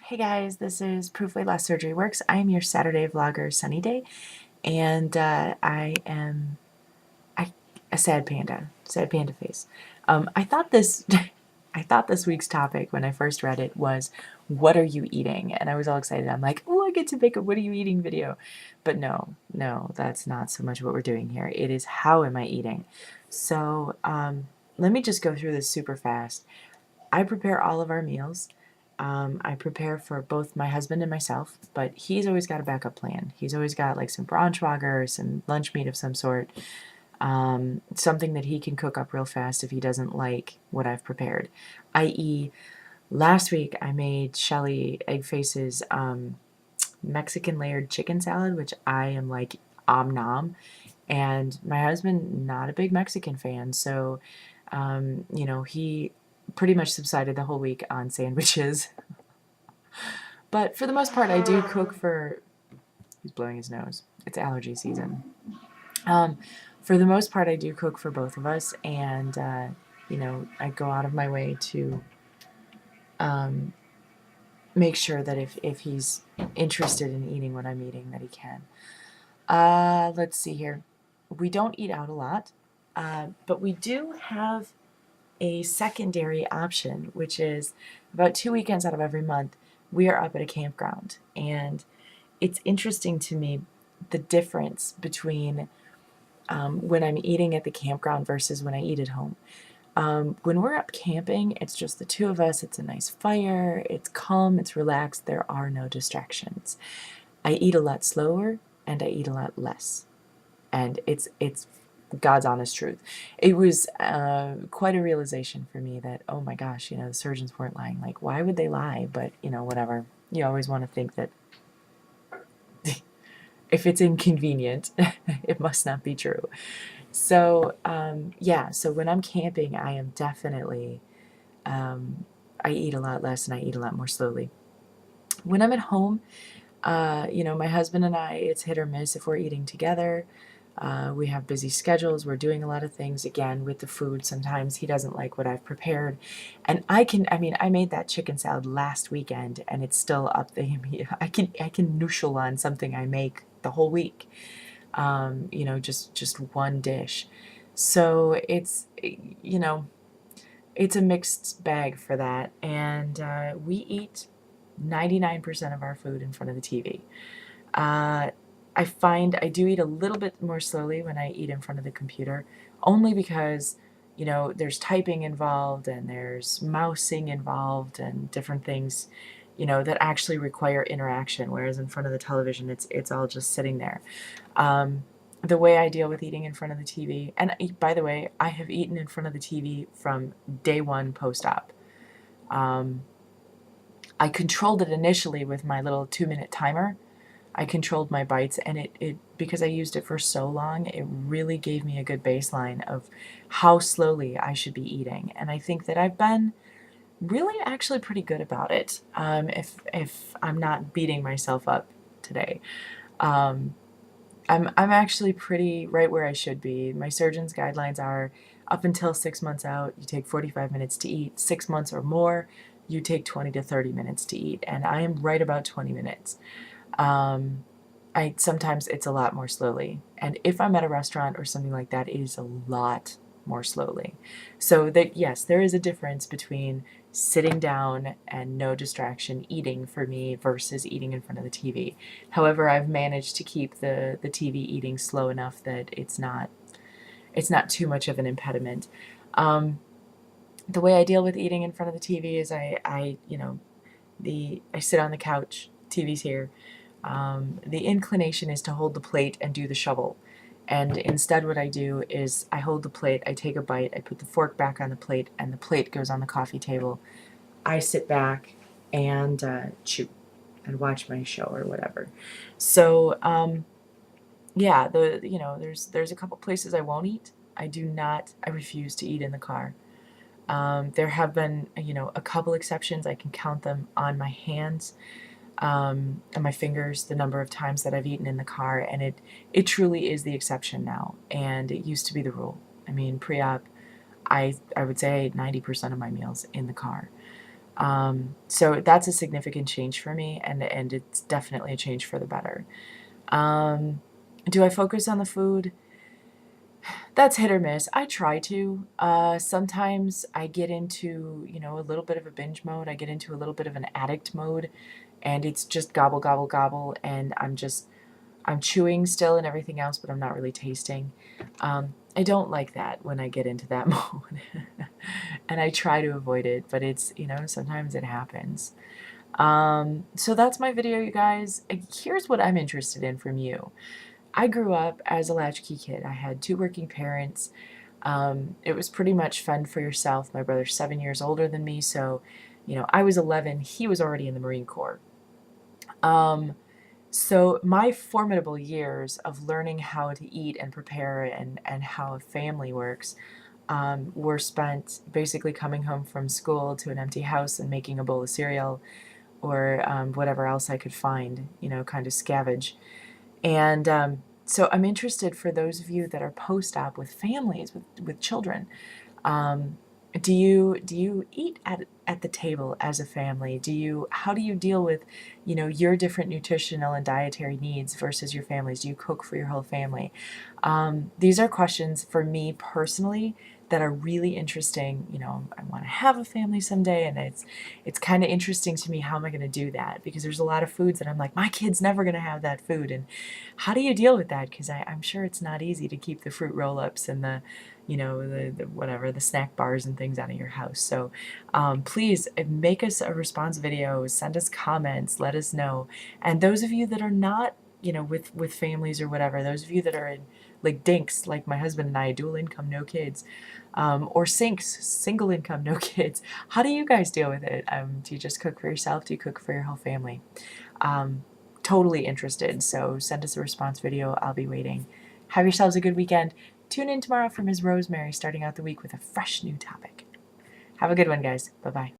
Hey guys, this is ProofWLSWorks. I am your Saturday vlogger, Sunny Day, and I am I, a sad panda face. I thought this, I thought this week's topic when I first read it was, "What are you eating?" And I was all excited. I'm like, "Oh, I get to make a 'What are you eating?' video," but no, that's not so much what we're doing here. It is, how am I eating? So let me just go through this super fast. I prepare all of our meals. I prepare for both my husband and myself, but he's always got a backup plan. He's always got like some Braunschweiger or some lunch meat of some sort, something that he can cook up real fast if he doesn't like what I've prepared. I.e., last week I made Shelly Egg Face's Mexican layered chicken salad, which I am like om nom, and my husband, not a big Mexican fan, so he pretty much subsided the whole week on sandwiches. But for the most part, I do cook for... He's blowing his nose. It's allergy season. For the most part, I do cook for both of us, and I go out of my way to make sure that if he's interested in eating what I'm eating, that he can. Let's see here. We don't eat out a lot, but we do have a secondary option, which is about 2 weekends out of every month, we are up at a campground. And it's interesting to me, the difference between when I'm eating at the campground versus when I eat at home. When we're up camping, it's just the two of us. It's a nice fire. It's calm. It's relaxed. There are no distractions. I eat a lot slower and I eat a lot less. And it's God's honest truth. It was quite a realization for me that, oh my gosh, the surgeons weren't lying. Like, why would they lie? But, whatever. You always want to think that if it's inconvenient, it must not be true. So, yeah, so when I'm camping, I am definitely, I eat a lot less and I eat a lot more slowly. When I'm at home, my husband and I, it's hit or miss if we're eating together. We have busy schedules. We're doing a lot of things, again, with the food. Sometimes he doesn't like what I've prepared. And I made that chicken salad last weekend and it's still up there. I can noodle on something I make the whole week. Just one dish. So it's a mixed bag for that. And we eat 99% of our food in front of the TV. I find I do eat a little bit more slowly when I eat in front of the computer, only because, there's typing involved and there's mousing involved and different things, that actually require interaction, whereas in front of the television, it's all just sitting there. The way I deal with eating in front of the TV, and by the way, I have eaten in front of the TV from day one post-op. I controlled it initially with my little 2-minute timer. I controlled my bites, and it because I used it for so long, it really gave me a good baseline of how slowly I should be eating. And I think that I've been really actually pretty good about it, if I'm not beating myself up today. I'm actually pretty right where I should be. My surgeon's guidelines are up until 6 months out, you take 45 minutes to eat. 6 months or more, you take 20 to 30 minutes to eat. And I am right about 20 minutes. Sometimes it's a lot more slowly. And if I'm at a restaurant or something like that, it is a lot more slowly. So that, yes, there is a difference between sitting down and no distraction eating for me versus eating in front of the TV. However, I've managed to keep the TV eating slow enough that it's not too much of an impediment. The way I deal with eating in front of the TV is I sit on the couch, TV's here. The inclination is to hold the plate and do the shovel. And instead what I do is I hold the plate, I take a bite, I put the fork back on the plate, and the plate goes on the coffee table. I sit back and chew and watch my show or whatever. So yeah, there's a couple places I won't eat. I refuse to eat in the car. There have been, a couple exceptions. I can count them on my hands, and my fingers, the number of times that I've eaten in the car, and it truly is the exception now, and it used to be the rule. I mean, pre-op, I would say 90% of my meals in the car. So that's a significant change for me, and it's definitely a change for the better. Do I focus on the food? That's hit or miss. I try to. Sometimes I get into, a little bit of a binge mode. I get into a little bit of an addict mode, and it's just gobble, gobble, gobble, and I'm chewing still and everything else, but I'm not really tasting. I don't like that when I get into that mode, and I try to avoid it, but it's, sometimes it happens. So that's my video, you guys. Here's what I'm interested in from you. I grew up as a latchkey kid. I had two working parents. It was pretty much fend for yourself. My brother's 7 years older than me, so I was 11. He was already in the Marine Corps. So my formidable years of learning how to eat and prepare and how a family works were spent basically coming home from school to an empty house and making a bowl of cereal or whatever else I could find, kind of scavenge. And so I'm interested for those of you that are post-op with families, with children. Um, do you eat at the table as a family? How do you deal with, your different nutritional and dietary needs versus your families? Do you cook for your whole family? These are questions for me personally that are really interesting. I want to have a family someday, and it's kind of interesting to me, how am I going to do that? Because there's a lot of foods that I'm like, my kid's never going to have that food, and how do you deal with that? Because I'm sure it's not easy to keep the fruit roll-ups and the whatever, the snack bars and things out of your house. So please make us a response video, send us comments, let us know. And those of you that are not, with families or whatever, those of you that are in like dinks, like my husband and I, dual income, no kids, or sinks, single income, no kids, how do you guys deal with it? Do you just cook for yourself? Do you cook for your whole family? Totally interested. So send us a response video. I'll be waiting. Have yourselves a good weekend. Tune in tomorrow for Ms. Rosemary, starting out the week with a fresh new topic. Have a good one, guys. Bye-bye.